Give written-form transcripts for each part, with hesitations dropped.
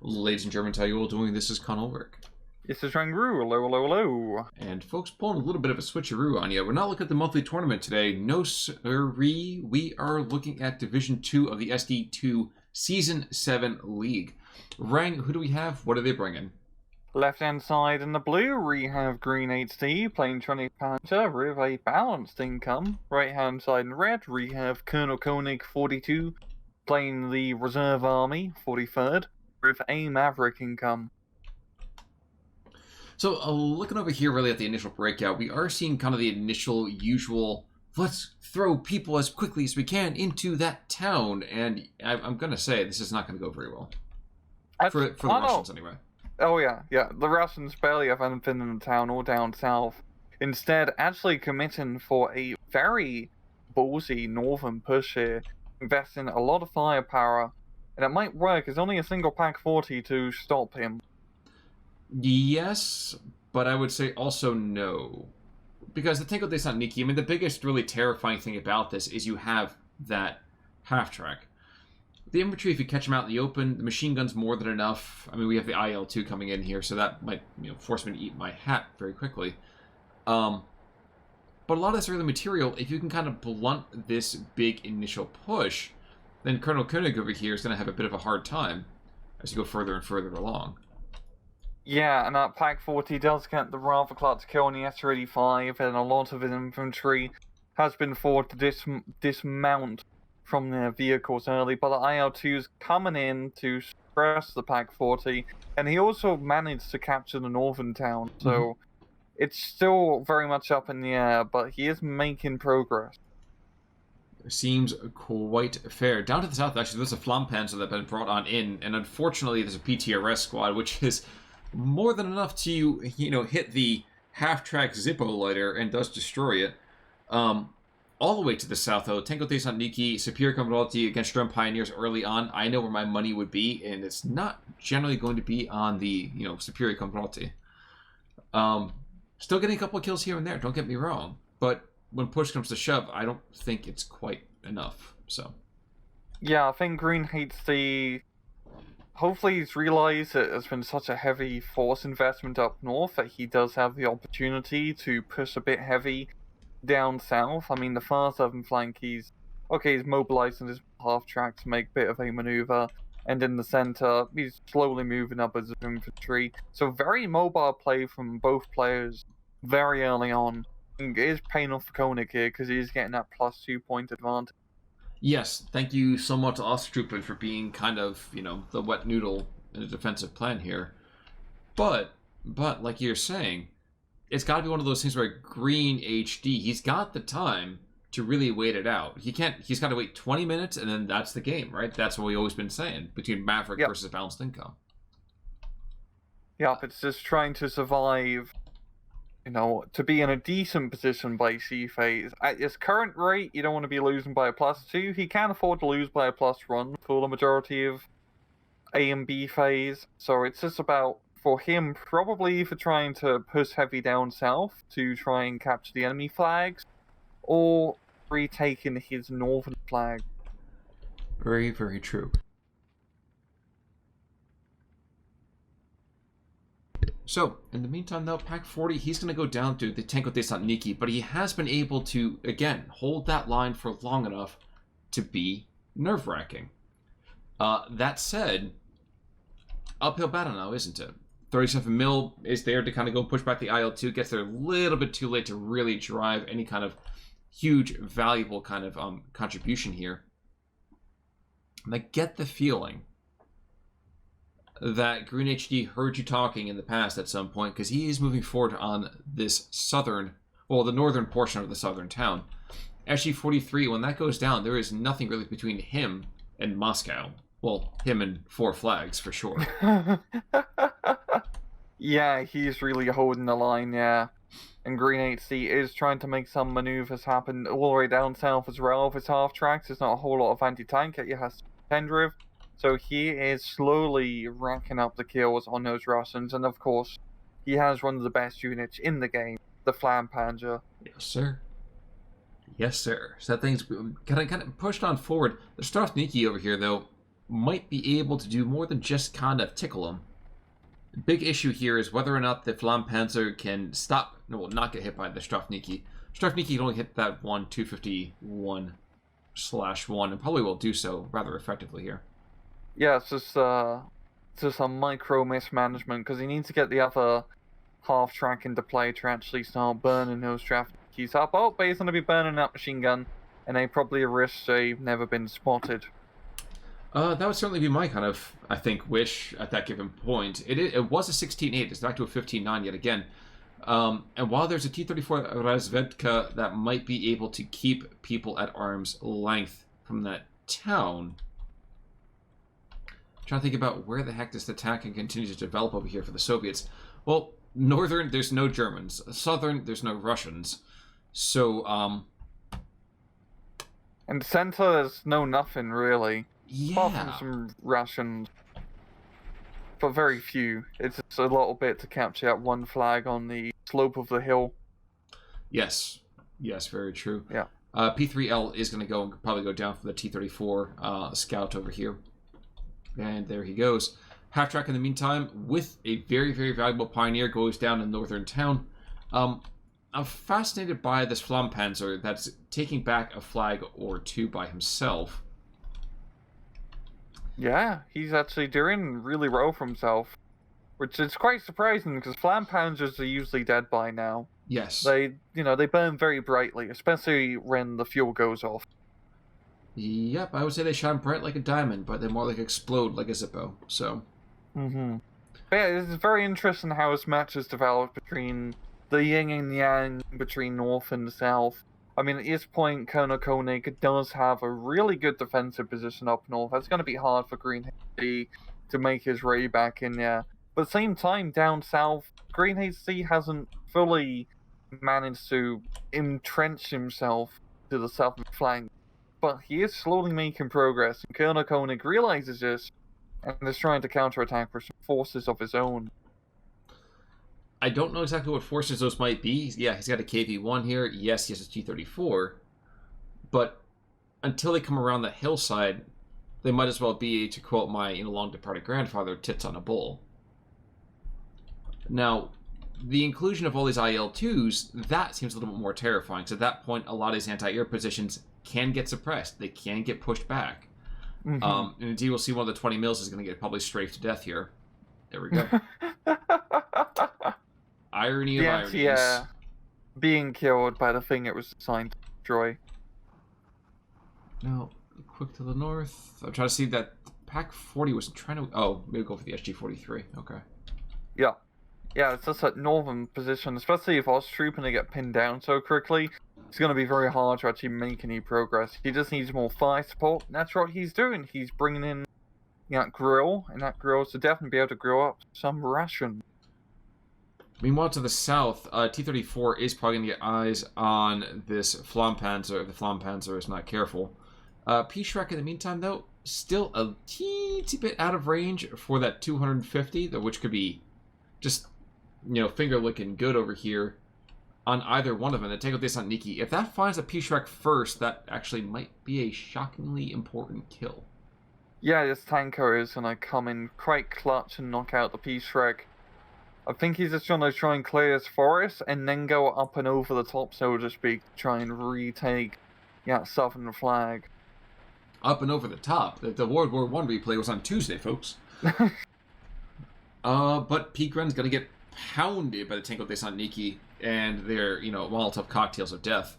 Ladies and gentlemen, how you all doing? This is ColKoenig. This is Rangru, hello. And folks, pulling a little bit of a switcheroo on you. We're not looking at the monthly tournament today. No sirree. We are looking at Division 2 of the SD2 Season 7 League. Rang, who do we have? What are they bringing? Left hand side in the blue, we have Green HD playing 20th Panzer with a balanced income. Right hand side in red, we have ColKoenig 42 playing the Reserve Army 43rd with a Maverick income. So, looking over here really at the initial breakout, we are seeing kind of the initial usual, let's throw people as quickly as we can into that town. And I'm going to say this is not going to go very well. For the Russians, anyway. Oh, yeah. The Russians barely have anything in the town or down south. Instead, actually committing for a very ballsy northern push here, investing a lot of firepower. And it might work. It's only a single Pak 40 to stop him. Yes, but I would say also no. Because the Tango de Saloniki, I mean, the biggest really terrifying thing about this is you have that half-track. The infantry, if you catch them out in the open, the machine gun's more than enough. I mean, we have the IL-2 coming in here, so that might force me to eat my hat very quickly. But a lot of this early material, if you can kind of blunt this big initial push, then ColKoenig over here is going to have a bit of a hard time as you go further and further along. Yeah, and that Pak 40 does get the rather clutch kill on the S-85, and a lot of his infantry has been forced to dismount from their vehicles early, but the IL-2's coming in to suppress the Pak 40, and he also managed to capture the northern town, so it's still very much up in the air, but he is making progress. Seems quite fair. Down to the south, actually, there's a Flampanzer that have been brought on in, and unfortunately there's a PTRS squad, which is more than enough to, hit the half-track Zippo lighter and does destroy it. All the way to the south, though, Tango de Saloniki, Superior Commonwealty against Storm Pioneers early on. I know where my money would be, and it's not generally going to be on the, Superior Commonwealty. Still getting a couple of kills here and there, don't get me wrong. But when push comes to shove, I don't think it's quite enough, so. Yeah, I think Green hates the... Hopefully he's realized that there's been such a heavy force investment up north that he does have the opportunity to push a bit heavy down south. I mean, the far southern flank, he's mobilizing his half-track to make a bit of a maneuver, and in the center, he's slowly moving up his infantry. So very mobile play from both players very early on. It is paying off for Koenig here, because he's getting that +2 point advantage. Yes, thank you so much, Ostrupin, for being kind of, the wet noodle in a defensive plan here. But like you're saying, it's got to be one of those things where Green HD, he's got the time to really wait it out. He's got to wait 20 minutes, and then that's the game, right? That's what we've always been saying, between Maverick versus balanced income. Yep, it's just trying to survive, to be in a decent position by C phase. At his current rate, you don't want to be losing by a +2. He can afford to lose by a +1 for the majority of A and B phase. So it's just about, for him, probably for trying to push heavy down south to try and capture the enemy flags, or retaking his northern flag. Very, very true. So, in the meantime, though, Pak 40, he's going to go down to the Tango de Saloniki, but he has been able to, again, hold that line for long enough to be nerve-wracking. That said, uphill battle now, isn't it? 37 mil is there to kind of go push back the IL-2, gets there a little bit too late to really drive any kind of huge, valuable kind of contribution here. And I get the feeling that Green HD heard you talking in the past at some point, because he is moving forward on this the northern portion of the southern town. SG-43, when that goes down, there is nothing really between him and Moscow. Well, him and 4 flags, for sure. Yeah, he's really holding the line, yeah. And Green HD is trying to make some maneuvers happen all the way down south as well. Of his half-tracks, there's not a whole lot of anti-tank that he has to contend with. So he is slowly racking up the kills on those Russians, and of course, he has one of the best units in the game, the Flampanzer. Yes, sir. Yes, sir. So that thing's kind of pushed on forward. The Strasniki over here, though, might be able to do more than just kind of tickle him. The big issue here is whether or not the Flampanzer can stop, no, well, not get hit by the Strafniki. Strafniki can only hit that one 251/1, and probably will do so rather effectively here. Yeah, it's just a micro mismanagement, because he needs to get the other half track into play to actually start burning those Strafnikis up. Oh, but he's going to be burning that machine gun, and they probably risk they've never been spotted. That would certainly be my kind of, I think, wish at that given point. It was a 16-8. It's back to a 15-9 yet again. And while there's a T-34 Razvedka that might be able to keep people at arm's length from that town, I'm trying to think about where the heck this attack can continue to develop over here for the Soviets. Well, northern, there's no Germans. Southern, there's no Russians. So, And center, there's no nothing, really. yeah. Apart from some Russians. But very few. It's just a little bit to capture that one flag on the slope of the hill. Yes. Yes, very true. Yeah. P3L is going to probably go down for the T-34 scout over here. And there he goes. Half track in the meantime, with a very, very valuable Pioneer, goes down in northern town. I'm fascinated by this Flampanzer that's taking back a flag or two by himself. Yeah, he's actually doing really well for himself. Which is quite surprising, because Flampanzers are usually dead by now. Yes. They burn very brightly, especially when the fuel goes off. Yep, I would say they shine bright like a diamond, but they more like explode like a Zippo, so... Mm-hmm. But yeah, it's very interesting how this match has developed between the yin and yang, between north and south. I mean, at this point, ColKoenig does have a really good defensive position up north. It's going to be hard for Green HD to make his way back in there. But at the same time, down south, Green HD hasn't fully managed to entrench himself to the southern flank. But he is slowly making progress, and ColKoenig realizes this, and is trying to counterattack with some forces of his own. I don't know exactly what forces those might be. Yeah, he's got a KV-1 here. Yes, he has a T-34. But until they come around the hillside, they might as well be, to quote my long-departed grandfather, tits on a bull. Now, the inclusion of all these IL-2s, that seems a little bit more terrifying. So at that point, a lot of these anti-air positions can get suppressed. They can get pushed back. Mm-hmm. And indeed, we'll see one of the 20 mils is going to get probably strafed to death here. There we go. Irony of ironies. Yeah, being killed by the thing it was designed to destroy. Now, quick to the north. I'm trying to see that Pack 40 was trying to... Oh, maybe go for the SG-43. Okay. Yeah. Yeah, it's just that northern position, especially if Oz trooping to get pinned down so quickly, it's going to be very hard to actually make any progress. He just needs more fire support, and that's what he's doing. He's bringing in that grill, and that grill is to definitely be able to grill up some ration. Meanwhile, to the south, T-34 is probably going to get eyes on this Flampanzer if the Flampanzer is not careful. P-Shrek, in the meantime, though, still a teensy bit out of range for that 250, which could be just, finger looking good over here on either one of them. The Tango Desantniki, if that finds a P-Shrek first, that actually might be a shockingly important kill. Yeah, this tanker is going to come in quite clutch and knock out the P-Shrek. I think he's just going to try and clear his forest and then go up and over the top, so to speak, to try and retake that southern flag. Up and over the top? The World War I replay was on Tuesday, folks. But P-Grun's going to get pounded by the Tango Desantniki and their, Molotov cocktails of death.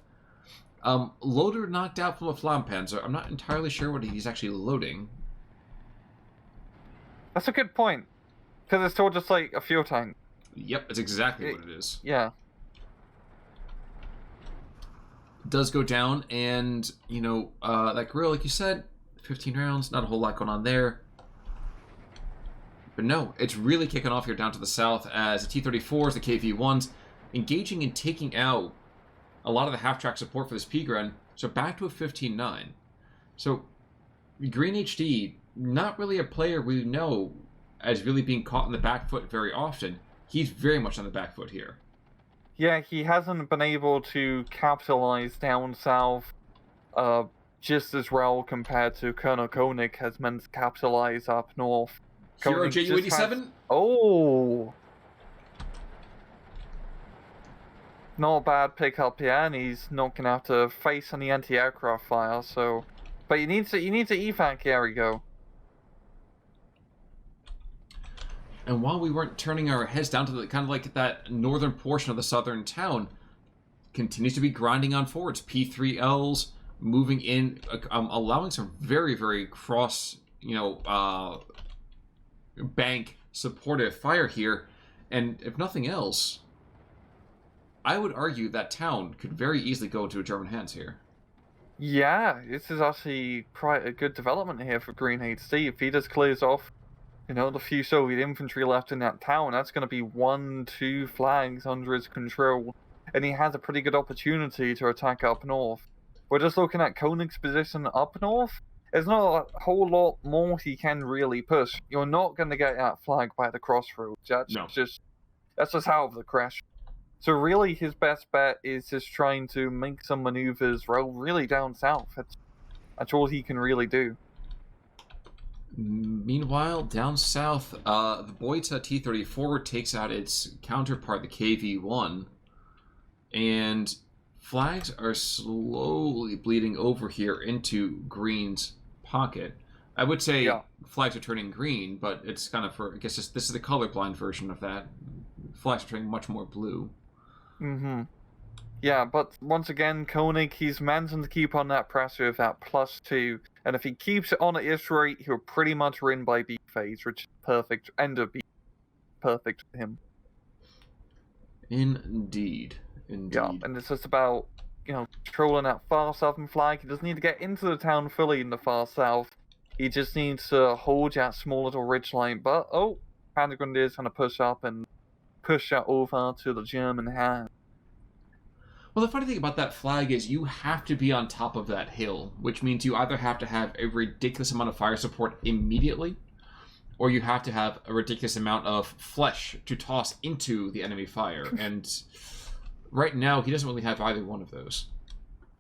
Loader knocked out from a Flampanzer. I'm not entirely sure what he's actually loading. That's a good point. Because it's still just like a fuel tank. Yep, that's exactly what it is. Yeah. It does go down, and, that grill, like you said, 15 rounds, not a whole lot going on there. But no, it's really kicking off here down to the south as the T-34s, the KV-1s, engaging and taking out a lot of the half-track support for this P-Grun, so back to a 15-9. So, Green HD, not really a player we know as really being caught in the back foot very often. He's very much on the back foot here. Yeah, he hasn't been able to capitalize down south just as well compared to ColKoenig has meant to capitalize up north. Hero Koenig just Ju-87? has- Oh! Not a bad pickup here, and he's not gonna have to face any anti-aircraft fire, so... But you need to evac, here we go. And while we weren't turning our heads down to the kind of like that northern portion of the southern town, continues to be grinding on forwards. P3Ls moving in, allowing some very, very cross, bank supportive fire here. And if nothing else, I would argue that town could very easily go into German hands here. Yeah, this is actually quite a good development here for Green HD. If he just clears off, the few Soviet infantry left in that town, that's going to be 1-2 flags under his control. And he has a pretty good opportunity to attack up north. We're just looking at Koenig's position up north. There's not a whole lot more he can really push. You're not going to get that flag by the crossroads. That's just out of the crash. So really, his best bet is just trying to make some maneuvers roll really down south. That's all he can really do. Meanwhile, down south, the Boita T-34 takes out its counterpart, the KV-1, and flags are slowly bleeding over here into Green's pocket. I would say flags are turning green, but it's kind of I guess this is the colorblind version of that. Flags are turning much more blue. Mm-hmm. Yeah, but once again, Koenig, he's managing to keep on that pressure of that +2, and if he keeps it on at this rate, he'll pretty much win by B phase, which is perfect, end of B, perfect for him. Indeed. Yeah, and it's just about, controlling that far southern flag. He doesn't need to get into the town fully in the far south. He just needs to hold that small little ridge line, but, Panzer Grenadiers going to push up and push that over to the German hand. Well, the funny thing about that flag is you have to be on top of that hill, which means you either have to have a ridiculous amount of fire support immediately, or you have to have a ridiculous amount of flesh to toss into the enemy fire. And right now, he doesn't really have either one of those.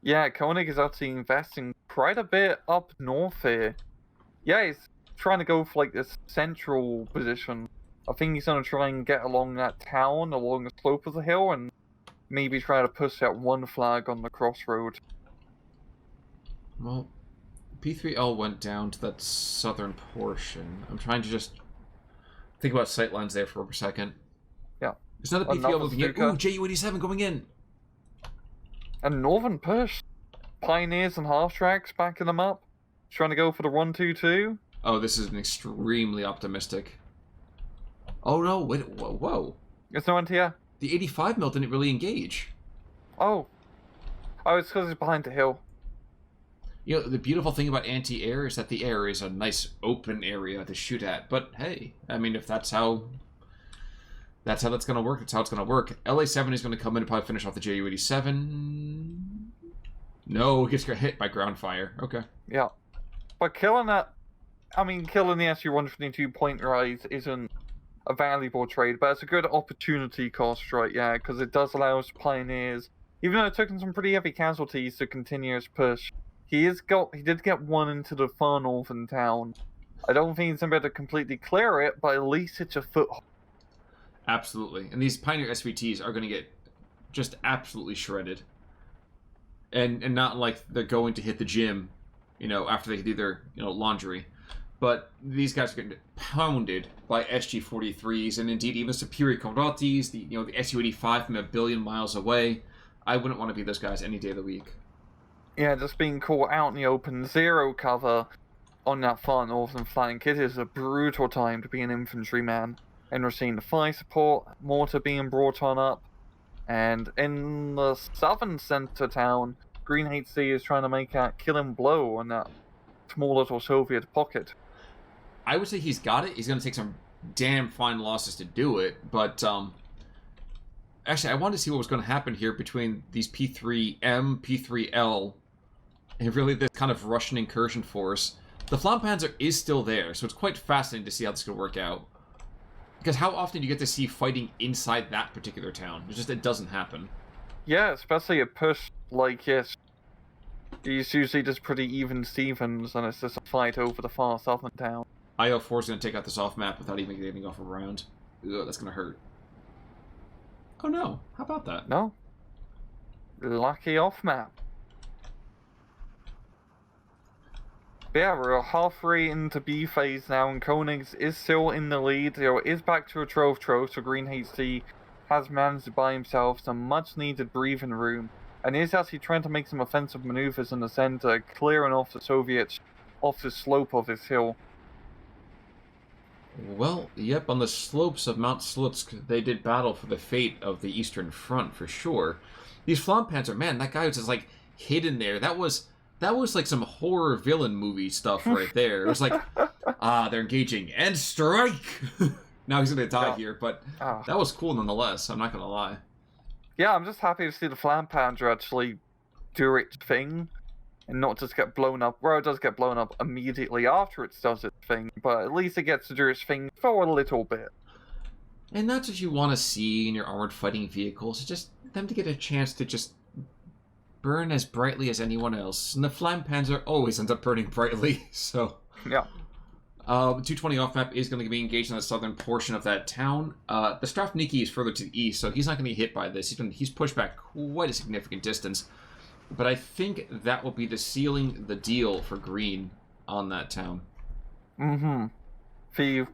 Yeah, Koenig is actually investing quite a bit up north here. Yeah, he's trying to go for like this central position. I think he's going to try and get along that town, along the slope of the hill, and maybe try to push that one flag on the crossroad. Well, P3L went down to that southern portion. I'm trying to just think about sightlines there for a second. Yeah. There's another P3L moving in. Ooh, Ju-87 going in. And northern push. Pioneers and half-tracks backing them up. Trying to go for the 1-2-2. Oh, this is an extremely optimistic. Oh no, wait, whoa. It's no anti-air. The 85 mil didn't really engage. Oh, it's because it's behind the hill. The beautiful thing about anti-air is that the air is a nice open area to shoot at. But hey, I mean, if that's how that's going to work, that's how it's going to work. LA-7 is going to come in and probably finish off the Ju-87. No, it gets hit by ground fire. Okay. Yeah. But killing the Su-122 point rise isn't a valuable trade, but it's a good opportunity cost, right? Yeah, because it does allow us Pioneers, even though it took him some pretty heavy casualties to continue his push. He did get one into the far northern town. I don't think he's going to be able to completely clear it, but at least it's a foothold. Absolutely, and these Pioneer SVTs are going to get just absolutely shredded, and not like they're going to hit the gym, after they do their laundry. But these guys are getting pounded by SG-43s, and indeed even superior Karatis, the Su-85 from a billion miles away. I wouldn't want to be those guys any day of the week. Yeah, just being caught out in the open, zero cover on that far northern flank. It is a brutal time to be an infantryman. And we're seeing the fire support, mortar being brought on up. And in the southern center town, Green HC is trying to make that killing blow on that small little Soviet pocket. I would say he's got it. He's going to take some damn fine losses to do it. But, actually, I wanted to see what was going to happen here between these P3M, P3L, and really this kind of Russian incursion force. The Flammpanzer is still there, so it's quite fascinating to see how this is going to work out. Because how often do you get to see fighting inside that particular town? It doesn't happen. Yeah, especially a push like this. He's usually just pretty even Stevens, and it's just a fight over the far southern town. IO4 is going to take out this off map without even getting off a round. Ugh, that's going to hurt. Oh no, how about that? No. Lucky off map. But yeah, we're halfway into B phase now, and Koenig is still in the lead. Is back to a trove, so Green HD has managed to buy himself some much needed breathing room, and is actually trying to make some offensive maneuvers in the center, clearing off the Soviets off the slope of this hill. Well, yep, on the slopes of Mount Slutsk, they did battle for the fate of the Eastern Front, for sure. These Flampanzer, man, that guy was just, like, hidden there. That was like some horror villain movie stuff right there. It was like, they're engaging, and strike! Now he's gonna die here, but that was cool nonetheless, I'm not gonna lie. Yeah, I'm just happy to see the Flampanzer actually do its thing, and not just get blown up. Well, it does get blown up immediately after it does its thing, but at least it gets to do its thing for a little bit. And that's what you want to see in your armored fighting vehicles, just them to get a chance to just burn as brightly as anyone else. And the Flampanzer always ends up burning brightly, so... Yeah. 220 off map is going to be engaged in the southern portion of that town. The Strafniki is further to the east, so he's not going to be hit by this. He's pushed back quite a significant distance. But I think that will be the sealing the deal for Green on that town. Mm-hmm. The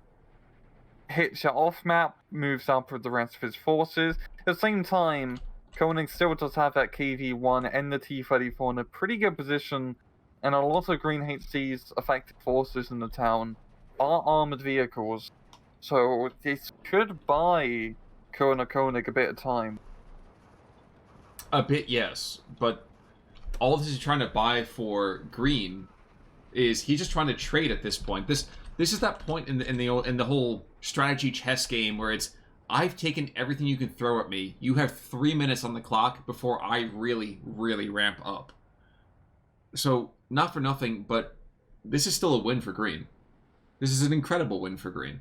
hits your off map, moves up with the rest of his forces. At the same time, Koenig still does have that KV-1 and the T-34 in a pretty good position, and a lot of Green HC's affected forces in the town are armored vehicles, so this could buy Koenig a bit of time. A bit, yes, but all this is trying to buy for Green is he's just trying to trade at this point. This is that point in the whole strategy chess game where it's, I've taken everything you can throw at me. You have 3 minutes on the clock before I really, really ramp up. So, not for nothing, but this is still a win for Green. This is an incredible win for Green.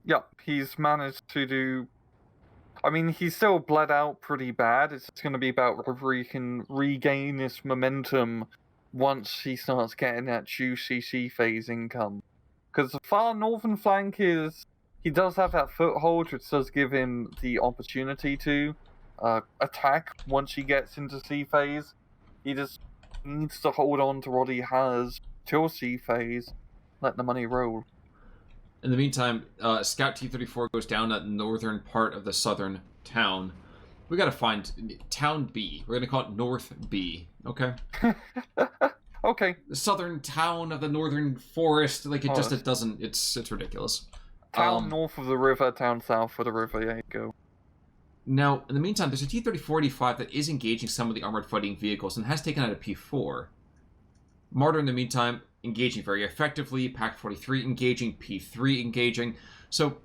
Yep, he's managed to do... I mean, he's still bled out pretty bad. It's going to be about whether he can regain this momentum once he starts getting that juicy C phase income. Because the far northern flank is... He does have that foothold, which does give him the opportunity to attack once he gets into C phase. He just needs to hold on to what he has till C phase, let the money roll. In the meantime, Scout T-34 goes down that northern part of the southern town. We gotta find Town B. We're gonna call it North B, okay? Okay. The southern town of the northern forest, like it doesn't, it's ridiculous. Town north of the river, town south of the river, there you go. Now, in the meantime, there's a T-34-85 that is engaging some of the armored fighting vehicles and has taken out a P-4. Martyr, in the meantime, engaging very effectively. Pac-43 engaging. P-3 engaging. So,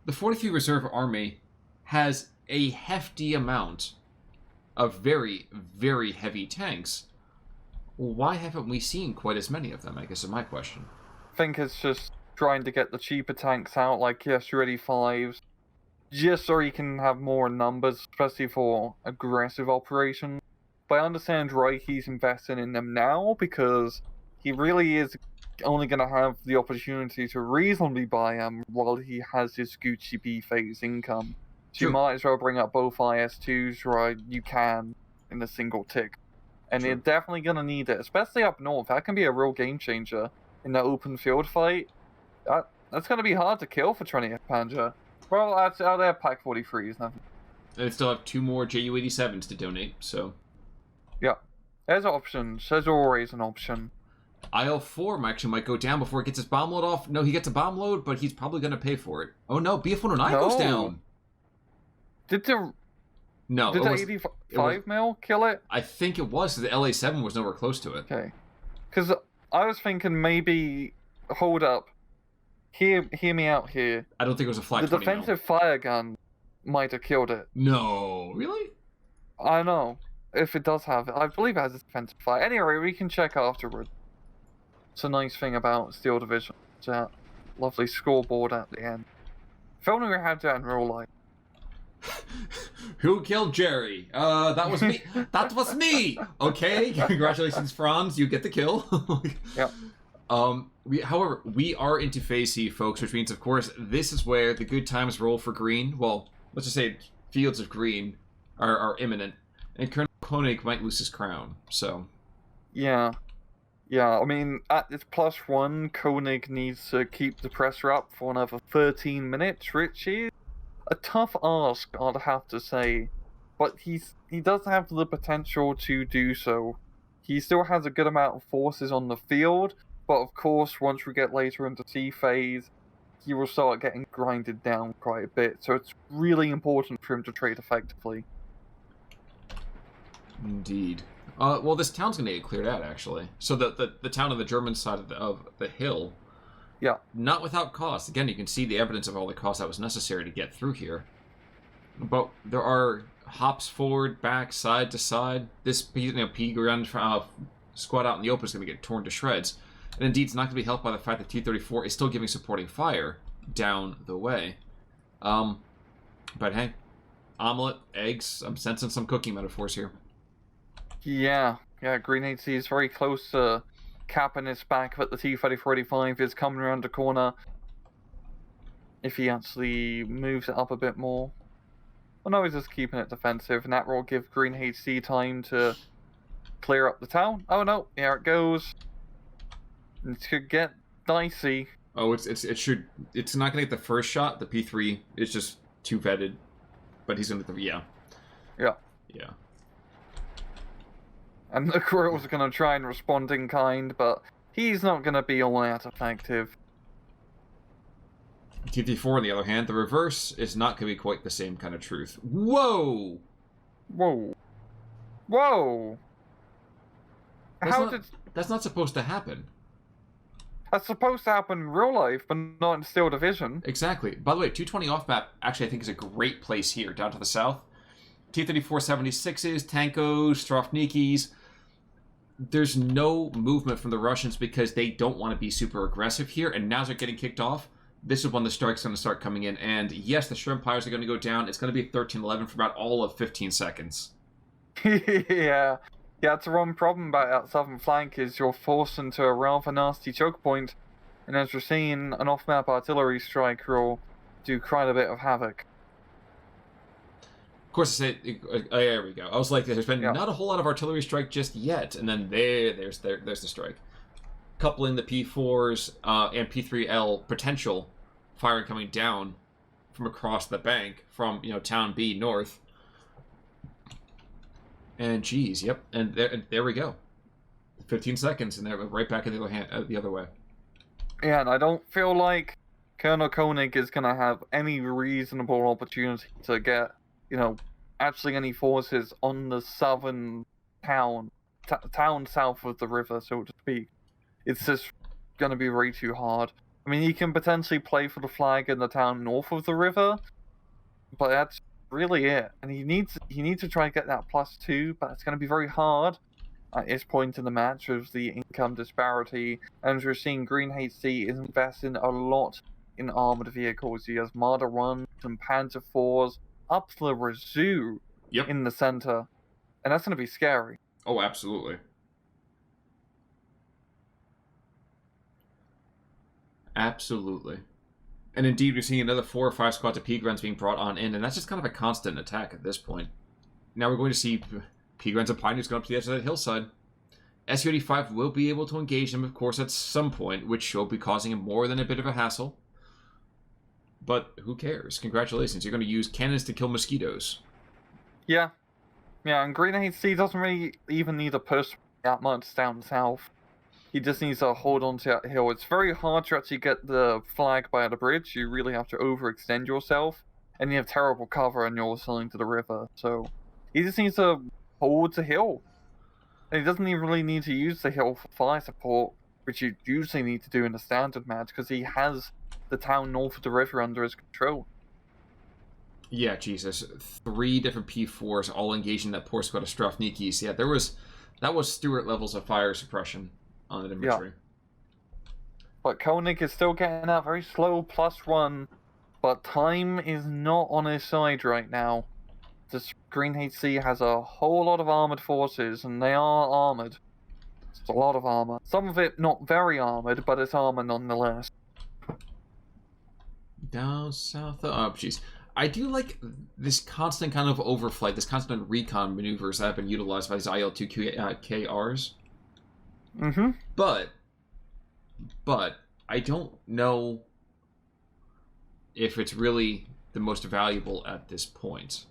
the 43rd Reserve Army has a hefty amount of very, very heavy tanks. Why haven't we seen quite as many of them, I guess is my question. I think it's just trying to get the cheaper tanks out, like SU-85s, just so he can have more numbers, especially for aggressive operations. But I understand why he's investing in them now, because he really is only going to have the opportunity to reasonably buy them while he has his Gucci B phase income. So True. You might as well bring up both IS-2s while you can in a single tick. And True. You're definitely going to need it, especially up north. That can be a real game changer in the open field fight. That's going to be hard to kill for 20th Panzer. Well, that's out there, Pac-43s. Nothing. And they still have 2 more Ju-87s to donate, so... Yeah. There's options. There's always an option. IL-4 actually might go down before it gets his bomb load off. No, he gets a bomb load, but he's probably going to pay for it. Oh no, BF-109 goes down! Did the... No, Did the 85 mil kill it? I think it was, because the LA-7 was nowhere close to it. Okay. Because I was thinking maybe... Hold up. Hear me out here. I don't think it was a Flak The 20 mil. defensive fire gun might have killed it. No, really? I know. If it does have it. I believe it has a defensive fire. Anyway, we can check afterward. It's a nice thing about Steel Division. It's that lovely scoreboard at the end. If only we had that in real life. Who killed Jerry? That was me. That was me. Okay, congratulations, Franz. You get the kill. Yep. However, we are into phase C, folks, which means, of course, this is where the good times roll for green. Well, let's just say fields of green are imminent, and Colonel Koenig might lose his crown. So. Yeah. Yeah, I mean, at this +1, Koenig needs to keep the pressure up for another 13 minutes, which is a tough ask, I'd have to say. But he does have the potential to do so. He still has a good amount of forces on the field, but of course, once we get later into C phase, he will start getting grinded down quite a bit, so it's really important for him to trade effectively. Indeed. Well, this town's going to get cleared out, actually. So the town on the German side of the hill, yeah, not without cost. Again, you can see the evidence of all the cost that was necessary to get through here. But there are hops forward, back, side to side. This P ground squad out in the open is going to get torn to shreds. And indeed, it's not going to be helped by the fact that T-34 is still giving supporting fire down the way. But hey, omelet, eggs, I'm sensing some cooking metaphors here. Yeah, Green HC is very close to capping his back, but the T-3485 is coming around the corner. If he actually moves it up a bit more. Well, no, he's just keeping it defensive, and that will give Green HC time to clear up the town. Oh no, here it goes. It could get dicey. Oh, it's not gonna get the first shot. The P3 is just too vetted, but he's gonna yeah. And the Quirrell's gonna try and respond in kind, but he's not gonna be all that effective. T-34, on the other hand, the reverse is not gonna be quite the same kind of truth. Whoa! That's not supposed to happen. That's supposed to happen in real life, but not in Steel Division. Exactly. By the way, 220 off map actually I think is a great place here, down to the south. T-34-76s, Tankos, Strofnikis. There's no movement from the Russians because they don't want to be super aggressive here, and now they're getting kicked off. This is when the strike's going to start coming in, and yes, the Shrimp Pyres are going to go down. It's going to be 13-11 for about all of 15 seconds. Yeah, it's the wrong problem about that southern flank is you're forced into a rather nasty choke point, and as we're seeing, an off-map artillery strike will do quite a bit of havoc. Of course, there we go. I was like, there's been not a whole lot of artillery strike just yet, and then there's the strike. Coupling the P4s and P3L potential firing coming down from across the bank from Town B north. And geez, yep, and there we go. 15 seconds, and they're right back in the other way. Yeah, and I don't feel like Colonel Koenig is going to have any reasonable opportunity to get actually any forces on the southern town south of the river, so to speak. It's just going to be way too hard. I mean, he can potentially play for the flag in the town north of the river, but that's really it. And he needs to try and get that +2, but it's going to be very hard at this point in the match with the income disparity. And as we're seeing, Green HC is investing a lot in armored vehicles. He has Marder 1, some Panzer 4s, up to the Reserv in the center, and that's going to be scary. Oh, absolutely. Absolutely. And indeed, we're seeing another 4 or 5 squads of P-Grunts being brought on in, and that's just kind of a constant attack at this point. Now we're going to see P-Grunts and Pioneers going up to the edge of that hillside. Su-85 will be able to engage them, of course, at some point, which will be causing him more than a bit of a hassle. But who cares? Congratulations, you're going to use cannons to kill mosquitoes. Yeah, and Green HC doesn't really even need to push that much down south. He just needs to hold on to that hill. It's very hard to actually get the flag by the bridge. You really have to overextend yourself, and you have terrible cover and you're selling to the river. So he just needs to hold the hill. And he doesn't even really need to use the hill for fire support, which you usually need to do in a standard match, because he has the town north of the river under his control. Yeah, Jesus. 3 different P4s all engaging that poor squad of Strofnikis. Yeah, that was Stuart levels of fire suppression on the infantry. Yeah. But Koenig is still getting that very slow +1, but time is not on his side right now. this Green HC has a whole lot of armored forces, and they are armored. It's a lot of armor. Some of it not very armored, but it's armor nonetheless. Down south. Oh, jeez. I do like this constant kind of overflight, this constant recon maneuvers that have been utilized by these IL-2KRs. Mm-hmm. But I don't know if it's really the most valuable at this point.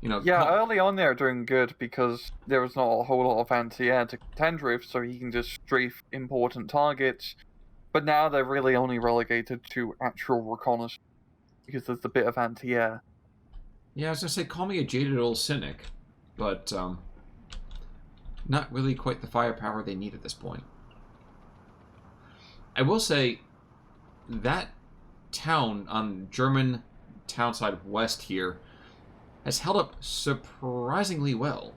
You know, Yeah, early on they're doing good because there was not a whole lot of anti-air to contend with, so he can just strafe important targets. But now they're really only relegated to actual reconnaissance because there's a bit of anti-air. Yeah, I was gonna say, call me a jaded old cynic, but not really quite the firepower they need at this point. I will say that town on German town side west here has held up surprisingly well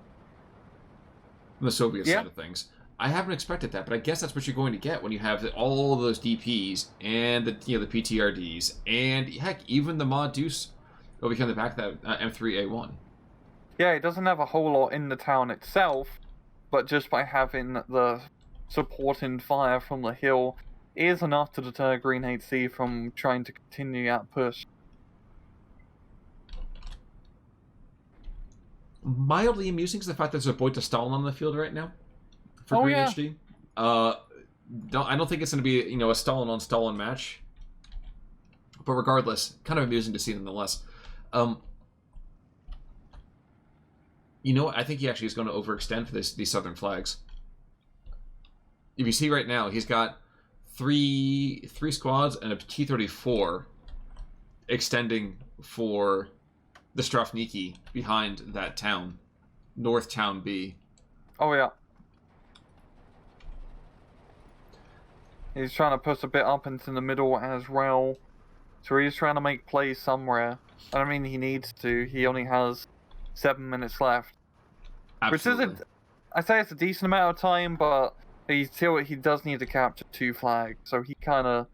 from the Soviet side of things. I haven't expected that, but I guess that's what you're going to get when you have all of those DPs and the PTRDs and heck, even the Mod Deuce over here in the back of that M3A1. Yeah, it doesn't have a whole lot in the town itself, but just by having the support and fire from the hill is enough to deter Green HC from trying to continue that push. Mildly amusing is the fact that there's a Boy to Stalin on the field right now for Green HD. I don't think it's going to be a Stalin on Stalin match, but regardless, kind of amusing to see nonetheless. You know what? I think he actually is going to overextend for these southern flags. If you see right now, he's got three squads and a T-34 extending for the Strafniki behind that town, North Town B. Oh yeah. He's trying to push a bit up into the middle as well. So he's trying to make plays somewhere. I mean, he needs to. He only has 7 minutes left. Absolutely. Which isn't... I say it's a decent amount of time, but he does need to capture 2 flags. So he kind of...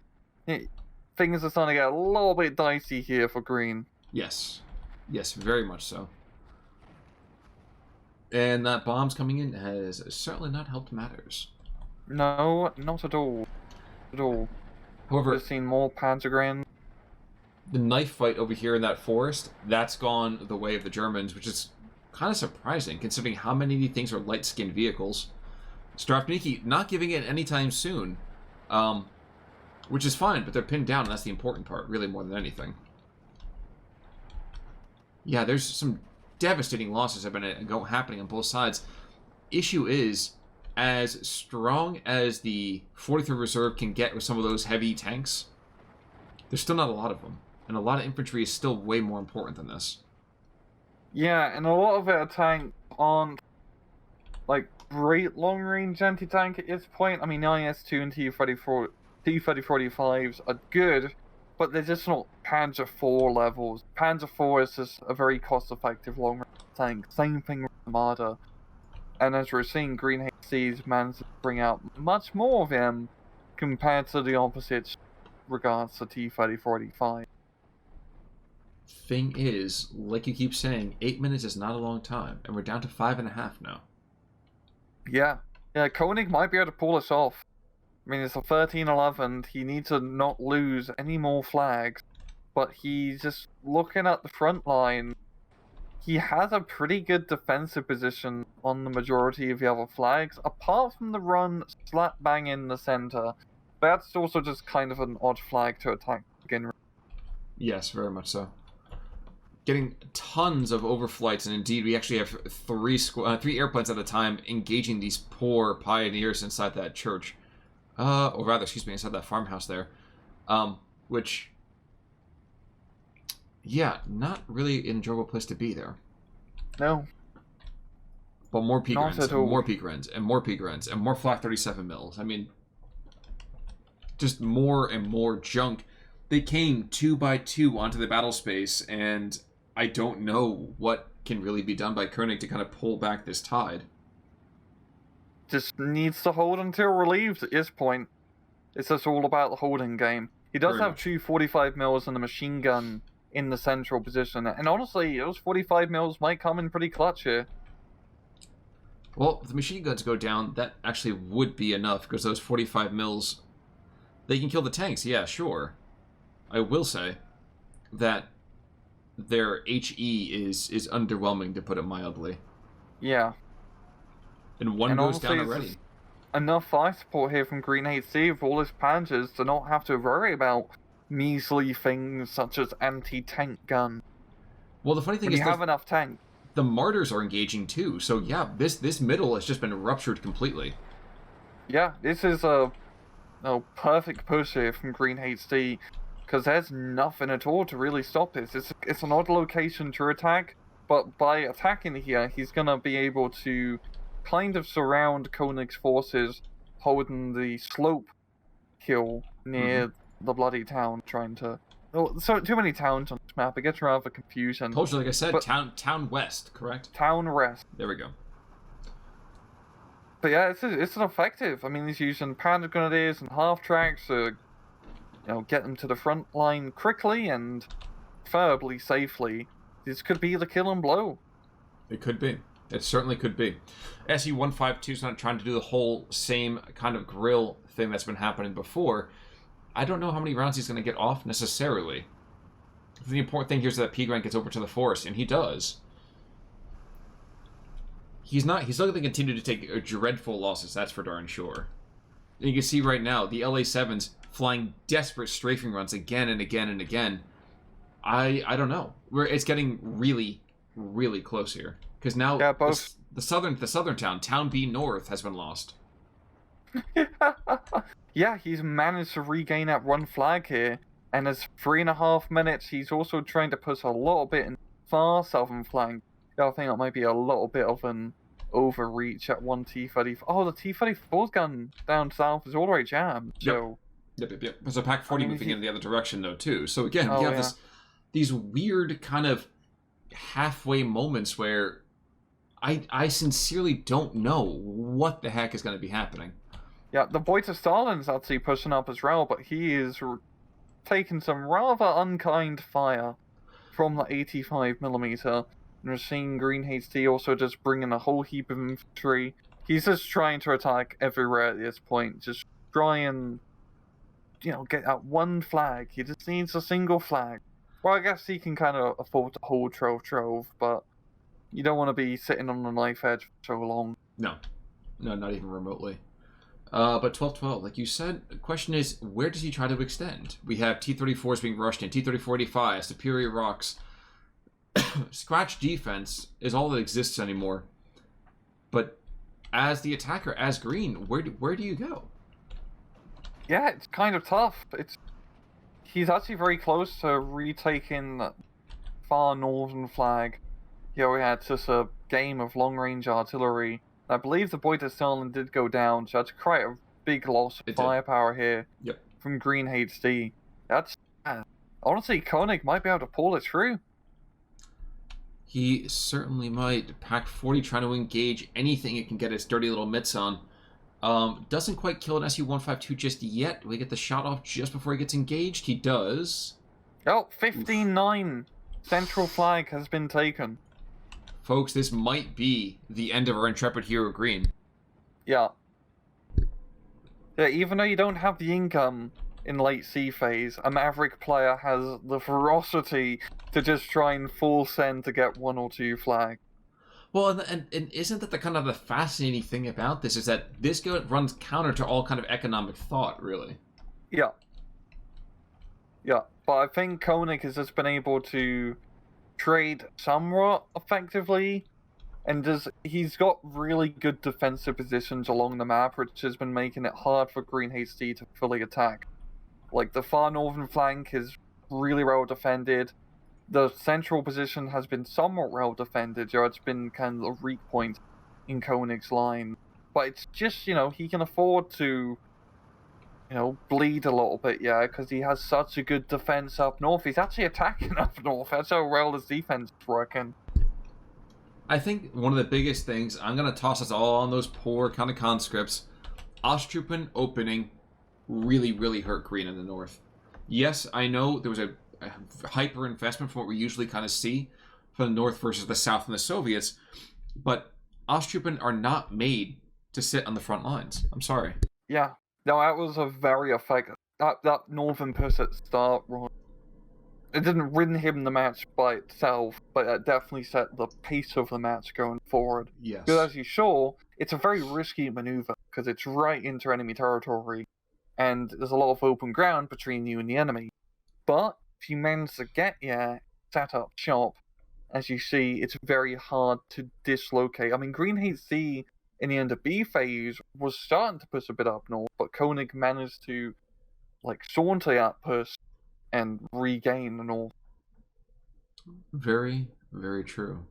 Things are starting to get a little bit dicey here for Green. Yes. Yes, very much so. And that bombs coming in has certainly not helped matters. No, not at all. At all. However, we've seen more Panzergrenadiers. The knife fight over here in that forest, that's gone the way of the Germans, which is kind of surprising, considering how many of these things are light-skinned vehicles. Strafniki not giving in anytime soon, which is fine, but they're pinned down, and that's the important part, really, more than anything. Yeah, there's some devastating losses that have been happening on both sides. Issue is, as strong as the 43rd Reserve can get with some of those heavy tanks, there's still not a lot of them. And a lot of infantry is still way more important than this. Yeah, and a lot of our tanks aren't, like, great long-range anti-tank at this point. I mean, IS-2 and T-3045s are good, but they're just not Panzer IV levels. Panzer IV is just a very cost-effective long-range tank. Same thing with Armada. And as we're seeing, Green HC's managed to bring out much more of them compared to the opposite regards to T-3045. Thing is, like you keep saying, 8 minutes is not a long time, and we're down to 5.5 now. Yeah. Yeah, Koenig might be able to pull this off. I mean, it's a 13-11. He needs to not lose any more flags. But he's just looking at the front line. He has a pretty good defensive position on the majority of the other flags, apart from the run slap bang in the center. That's also just kind of an odd flag to attack to begin with. Yes, very much so. Getting tons of overflights, and indeed we actually have three airplanes at a time engaging these poor pioneers inside that church. Or rather, excuse me, inside that farmhouse there. Which, yeah, not really an enjoyable place to be there. No. But more peak runs, and more peak runs, and more peak runs, and more Flak 37 mils. I mean, just more and more junk. They came 2 by 2 onto the battle space, and I don't know what can really be done by Koenig to kind of pull back this tide. Just needs to hold until relieved at this point. It's just all about the holding game. He does have 2 45 mils and a machine gun in the central position. And honestly, those 45 mils might come in pretty clutch here. Well, if the machine guns go down, that actually would be enough, because those 45 mils, they can kill the tanks, yeah, sure. I will say that their HE is underwhelming, to put it mildly. Yeah. And one goes down already. Enough fire support here from Green HC with all his Panzers to not have to worry about measly things such as anti-tank gun. Well, the funny thing is you have enough tank. The Martyrs are engaging too, so yeah, this middle has just been ruptured completely. Yeah, this is a perfect push here from Green HD, because there's nothing at all to really stop this. It's an odd location to attack, but by attacking here, he's gonna be able to kind of surround Koenig's forces, holding the slope hill near the bloody town, trying to... Oh, so too many towns on this map, it gets rather confusing. Told you, like I said, town west, correct? Town west. There we go. But yeah, it's an effective. I mean, he's using Panzer Grenadiers and half-tracks to, get them to the front line quickly and preferably safely. This could be the killing blow. It could be. It certainly could be. SU-152 is not trying to do the whole same kind of grill thing that's been happening before. I don't know how many rounds he's going to get off necessarily. The important thing here is that P. Grant gets over to the forest, and he does. He's still going to continue to take dreadful losses, that's for darn sure. And you can see right now, the LA-7s flying desperate strafing runs again and again and again. I don't know. It's getting really, really close here. Because now the southern town B North, has been lost. Yeah, he's managed to regain that one flag here, and as 3.5 minutes, he's also trying to push a little bit in far southern flank. Yeah, I think that might be a little bit of an overreach at one T-34. Oh, the T-34's gun down south is already jammed, so... Yep. There's a Pac 40 moving in the other direction, though, too. So again, we have these weird kind of halfway moments where I sincerely don't know what the heck is going to be happening. Yeah, the boy to Stalin's actually pushing up as well, but he is taking some rather unkind fire from the 85mm. And we're seeing Green HD also just bringing a whole heap of infantry. He's just trying to attack everywhere at this point. Just try and, get that one flag. He just needs a single flag. Well, I guess he can kind of afford to hold Trove, but you don't want to be sitting on the knife edge for so long. No, not even remotely. But 12-12, like you said, the question is, where does he try to extend? We have T-34s being rushed in, T-34-85, Superior Rocks. Scratch defense is all that exists anymore. But as the attacker, as Green, where do you go? Yeah, it's kind of tough. He's actually very close to retaking the far northern flag. We had just a game of long-range artillery. I believe the boy to Stalin did go down, so that's quite a big loss of firepower here from Green HD. That's honestly, Koenig might be able to pull it through. He certainly might. Pac 40 trying to engage anything it can get its dirty little mitts on. Doesn't quite kill an SU-152 just yet. We get the shot off just before he gets engaged. He does. Oh, 15-9. Central flag has been taken. Folks, this might be the end of our intrepid hero Green. Yeah. Yeah, even though you don't have the income in late C phase, a Maverick player has the ferocity to just try and full send to get 1 or 2 flags. Well, and isn't that the kind of the fascinating thing about this, is that this runs counter to all kind of economic thought, really. Yeah. Yeah, but I think Koenig has just been able to trade somewhat effectively, and he's got really good defensive positions along the map, which has been making it hard for Green HD to fully attack. Like, the far northern flank is really well defended. The central position has been somewhat well defended. It's been kind of a weak point in Koenig's line. But it's just, he can afford to, bleed a little bit, because he has such a good defense up north. He's actually attacking up north. That's how well his defense is working. I think one of the biggest things, I'm going to toss us all on those poor kind of conscripts. Osttruppen opening really, really hurt Green in the north. Yes, I know there was a hyper investment from what we usually kind of see from the North versus the South and the Soviets. But Osttruppen are not made to sit on the front lines. I'm sorry. Yeah. No, that was a very effective. That Northern push at start was. It didn't win him the match by itself, but it definitely set the pace of the match going forward. Yes. Because as you saw, it's a very risky maneuver because it's right into enemy territory, and there's a lot of open ground between you and the enemy. But if you manage to get set up shop, as you see, it's very hard to dislocate. I mean, Green HC in the end of B phase was starting to push a bit up north, but Koenig managed to saunter that push and regain the north. Very, very true.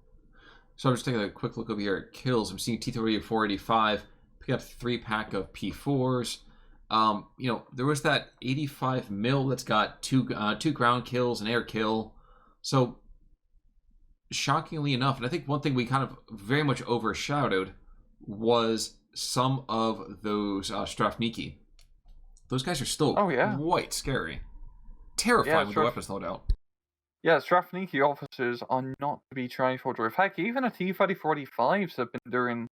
So I'm just taking a quick look over here at kills. I'm seeing T-30 485 pick up 3-pack of P4s. There was that 85 mil that's got two ground kills, an air kill. So shockingly enough, and I think one thing we kind of very much overshadowed was some of those Strafniki. Those guys are still quite scary. Terrifying with the weapons loadout. Yeah, Strafniki officers are not to be trifled with. Heck, even the T-30-45s have been doing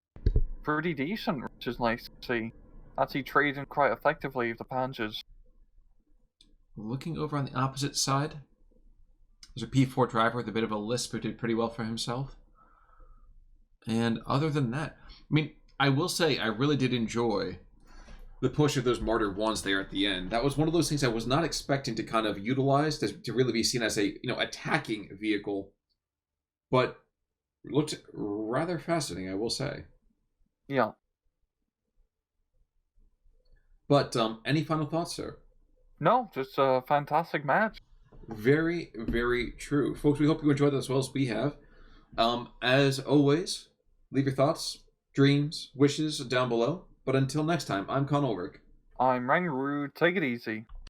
pretty decent, which is nice to see. Actually trading quite effectively with the Panzers. Looking over on the opposite side, there's a P4 driver with a bit of a lisp who did pretty well for himself. And other than that, I mean, I will say I really did enjoy the push of those Martyr 1s there at the end. That was one of those things I was not expecting to kind of utilize to really be seen as a attacking vehicle, but it looked rather fascinating, I will say. Yeah. But any final thoughts, sir? No, just a fantastic match. Very, very true. Folks, we hope you enjoyed that as well as we have. As always, leave your thoughts, dreams, wishes down below. But until next time, I'm ColKoenig. I'm Rangaroo. Take it easy.